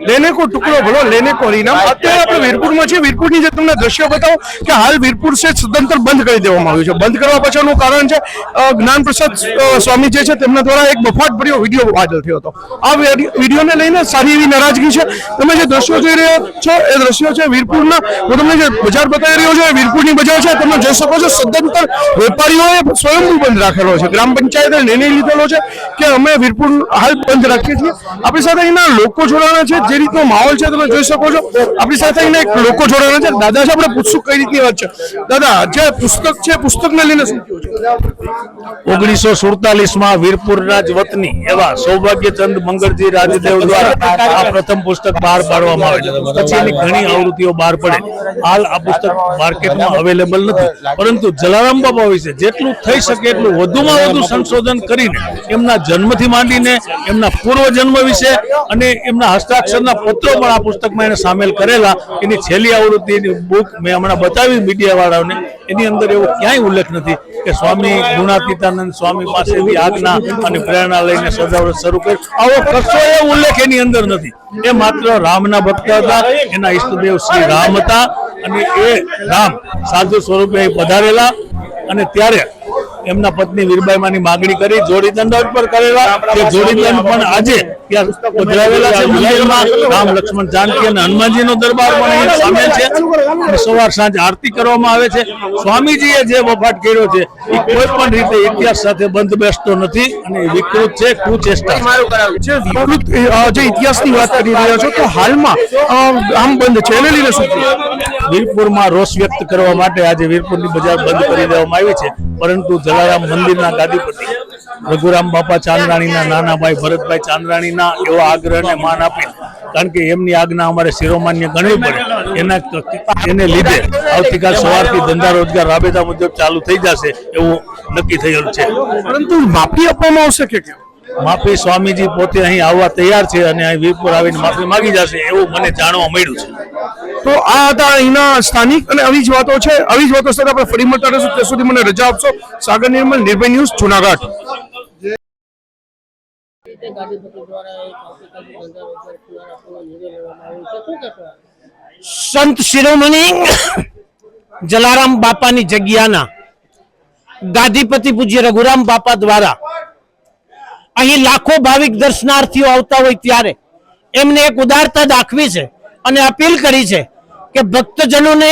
लेने को टुकड़ो भलो लेने को इनाम। અત્યારે આપણે વીરપુરમાં છે, વીરપુરની જે તમને દ્રશ્ય બતાવો કે હાલ વીરપુર છે સદંતર બંધ કરી દેવામાં આવ્યું છે। બંધ કરવા પાછળનું કારણ છે જ્ઞાન પ્રસાદ સ્વામી જે છે તેમના દ્વારા એક બફાટ ભર્યો વિડીયો વાયરલ થયો હતો। આ વિડીયોને લઈને સારી એવી નારાજગી છે। તમે જે દ્રશ્યો જોઈ રહ્યા છો એ દ્રશ્યો છે વીરપુરના। હું તમને જે બજાર બતાવી રહ્યો છું વીરપુરની બજાર છે, તમે જોઈ શકો છો સદંતર વેપારીઓએ સ્વયંભૂ બંધ રાખેલો છે। ગ્રામ પંચાયતે નિર્ણય લીધેલો છે કે અમે વીરપુર હાલ બંધ રાખીએ છીએ। આપણી સાથે અહીંના લોકો જોડાણા છે, જે રીતનો માહોલ છે તમે જોઈ શકો છો। આપણી સાથે અહીંના એક લોકો જોડાણા છે। દાદા છે, આપણે પૂછશું કઈ રીતની વાત છે। દાદા, જે પુસ્તક છે પુસ્તકને લઈને શું કહ્યું છે? 1947 વીરપુરના જ વતની એવા સૌભાગ્યચંદ મંગળજી રાજદેવ દ્વારા આ પ્રથમ પુસ્તક બહાર પાડવામાં આવેલું। પછી એની ઘણી આવૃત્તિઓ બહાર પડે। હાલ આ પુસ્તક માર્કેટમાં અવેલેબલ નથી, પરંતુ જલારામ બાપા વિશે જેટલું થઈ શકે એટલું વધુમાં વધુ સંશોધન કરીને એમના જન્મથી માંડીને એમના પૂર્વ જન્મ વિશે અને એમના હસ્તાક્ષરના પત્રો પણ આ પુસ્તકમાં એને સામેલ કરેલા। એની છેલ્લી આવૃત્તિની બુક મેં હમણાં બતાવી મીડિયા વાળાઓને, એની અંદર એવો ક્યાંય ઉલ્લેખ નથી કે સ્વામી ગુણાતીતાનંદ સ્વામી પાસેથી આજ્ઞા અને પ્રેરણા લઈને સદાવ્રત શરૂ કર્યું। આવો કશો એ ઉલ્લેખ એની અંદર નથી। એ માત્ર રામના ભક્ત હતા, એના ઈષ્ટદેવ શ્રી રામ હતા અને એ રામ સાધુ સ્વરૂપે પધારેલા અને ત્યારે એમના પત્ની વીરબાઈમાની માગણી કરી જોડી દંડ પર કરેલા। તે જોડી દંડ પણ આજે ત્યાં પધરાવેલા છે મંદિરમાં। રામ લક્ષ્મણ જાનકી અને હનુમાનજીનો દરબાર પણ અહીંયા સામેલ છે અને સવાર સાંજ આરતી કરવામાં આવે છે। સ્વામીજીએ જે વફાટ કર્યો છે એ કોઈ પણ રીતે ઇતિહાસ સાથે બંધ બેસતો નથી અને વિકૃત છે, કુચેષ્ટા જે વિકૃત જે ઇતિહાસની વાત કરી રહ્યા છો તો હાલમાં આમ બંધ છે, એને લઈને શું થયું? વીરપુરમાં રોષ વ્યક્ત કરવા માટે આજે વીરપુરની બજાર બંધ કરી દેવામાં આવી છે, પરંતુ જલારામ મંદિરના ગાદીપતિ રઘુરામ બાપા ચાંદ્રાણીના નાના ભાઈ ભરતભાઈ ચાંદ્રાણીના એવા આગ્રહને માન આપીને, કારણ કે એમની આજ્ઞા અમારે શિરોમાન્ય ગણવી પડે, એને લીધે આવતીકાલ સવારથી ધંધા રોજગાર રાબેતા મુજબ ચાલુ થઈ જશે એવું નક્કી થયેલું છે। પરંતુ માફી આપવામાં આવશે કે કેમ? માફી સ્વામીજી પોતે અહીં આવવા તૈયાર છે અને અહીં વીરપુર આવીને માફી માંગી જશે એવું મને જાણવા મળ્યું છે। તો આ હતા અહીંના સ્થાનિક અને આવી જ વાતો છે। આવી જ વાતો સાથે આપણે ફરી મળતા રહીશું, ત્યાં સુધી મને રજા આપશો। સાગર નિર્મલ, નિર્ભય ન્યૂઝ, જુનાગઢ। સંત શિરોમણી જલારામ બાપાની જગ્યાના ગાદીપતિ પૂજ્ય રઘુરામ બાપા દ્વારા અહીં લાખો ભાવિક દર્શનાર્થીઓ આવતા હોય ત્યારે એમને એક ઉદારતા દાખવી છે અને અપીલ કરી છે કે ભક્તજનોને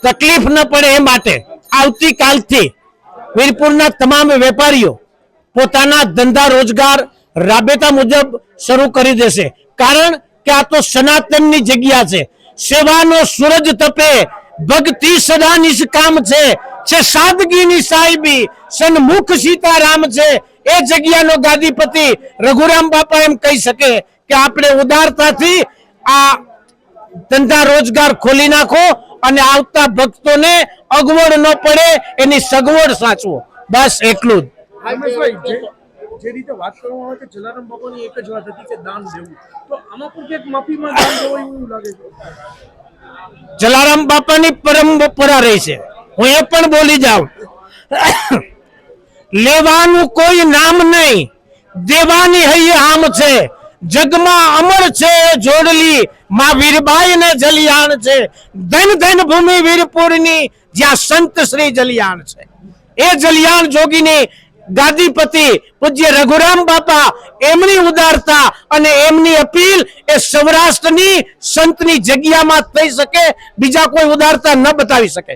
તકલીફ ન પડે એ માટે આવતીકાલથી વીરપુરના તમામ વેપારીઓ પોતાના ધંધા રોજગાર રાબેતા મુજબ શરૂ કરી દેશે। કારણ કે આ તો સનાતનની જગ્યા છે, સેવાનો સૂરજ તપે, ભક્તિ સદા નિષ્કામ છે સાદગીની સાહેબી, સન્મુખ સીતારામ છે। એ જગ્યાનો ગાદીપતિ રઘુરામ બાપા એમ કહી શકે કે આપણે ઉદારતાથી આ ધંધા રોજગાર ખોલી નાખો અને આવતા ભક્તોને અગવડ ન પડે એની સગવડ સાચવો, બસ એટલું જ। જે રીતે વાત કરવામાં આવે છે જલારામ બાપાની એક જ વાત હતી કે દાન દેવું, તો આમાં પણ ક્યાંક માફીમાં દાન દેવું એવું લાગે છે? જલારામ બાપાની પરંપરા રહી છે, હું એ પણ બોલી જાઉં, લેવાનું કોઈ નામ નહીં, દેવાની હૈયે આમ છે, જગમાં અમર છે જોડલી માં વીરબાઈ ને જલિયાણ છે, ધન ધન ભૂમિ વીરપુરની જ્યાં સંત શ્રી જલિયાણ છે। એ જલિયાણ જોગીની ગાદીપતિ પૂજ્ય રઘુરામ બાપા એમની ઉદારતા અને એમની અપીલ એ સૌરાષ્ટ્રની સંતની જગ્યામાં થઈ શકે, બીજા કોઈ ઉદારતા ન બતાવી શકે।